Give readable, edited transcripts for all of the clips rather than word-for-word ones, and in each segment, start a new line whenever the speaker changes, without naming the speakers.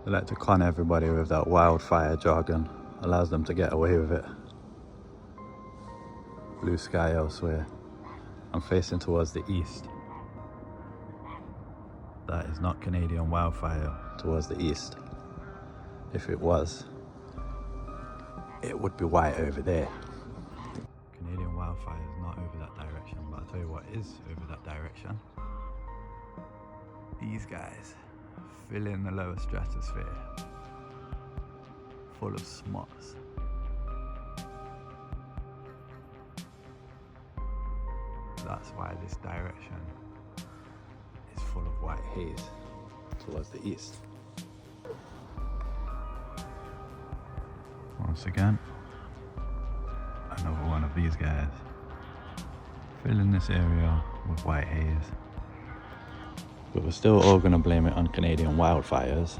They like to con everybody with that wildfire jargon, allows them to get away with it. Blue sky elsewhere. I'm facing towards the east. That is not Canadian wildfire towards the east. If it was, it would be white over there. Canadian wildfire is not over that direction, but I'll tell you what is over that direction. These guys fill in the lower stratosphere, full of smots. That's why this direction is full of white haze towards the east. Once again, another one of these guys filling this area with white haze. But we're still all going to blame it on Canadian wildfires,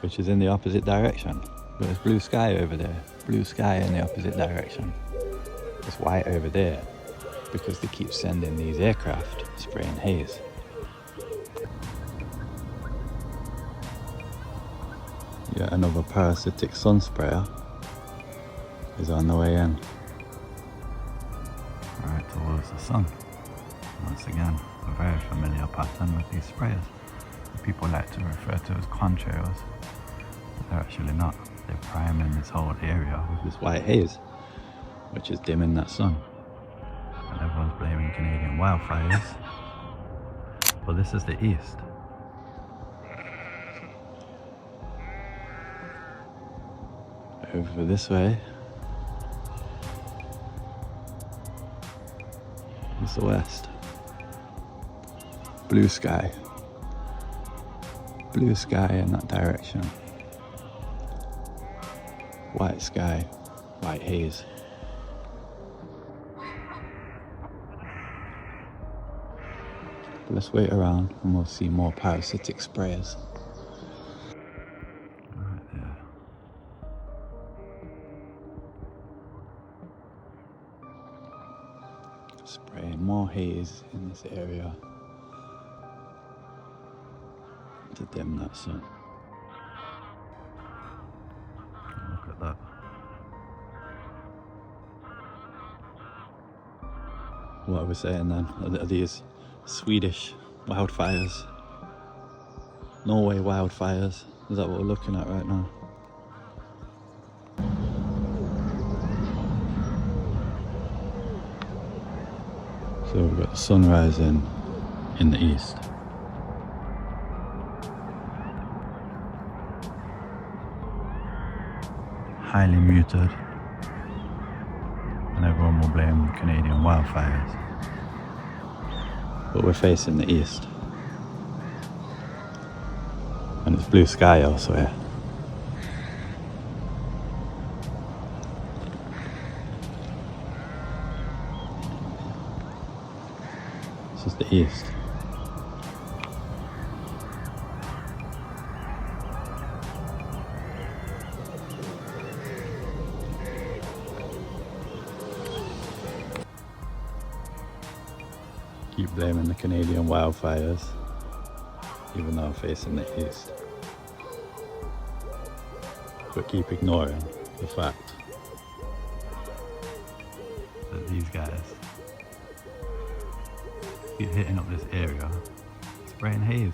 which is in the opposite direction. But there's blue sky over there, blue sky in the opposite direction. It's white over there because they keep sending these aircraft spraying haze. Yet another parasitic sun sprayer is on the way in. Right towards the sun. Once again, a very familiar pattern with these sprayers. People like to refer to as contrails, but they're actually not. They're priming this whole area with this white haze, which is dimming that sun. And everyone's blaming Canadian wildfires, but this is the east. Over this way is the west. Blue sky in that direction. White sky, white haze. But let's wait around and we'll see more parasitic sprayers. Right there. Spraying more haze in this area to dim that sun. Look at that. What are we saying then? Are these Swedish wildfires? Norway wildfires? Is that what we're looking at right now? So we've got the sun rising in the east. Highly muted, and everyone will blame the Canadian wildfires. But we're facing the east, and it's blue sky elsewhere. This is the east. Keep blaming the Canadian wildfires, even though I'm facing the east. But keep ignoring the fact that these guys keep hitting up this area, spraying haze.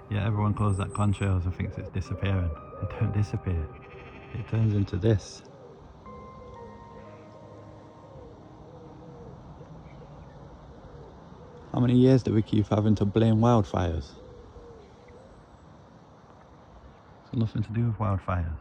Yeah, everyone calls that contrails and thinks it's disappearing. It don't disappear. It turns into this. How many years do we keep having to blame wildfires? It's got nothing to do with wildfires.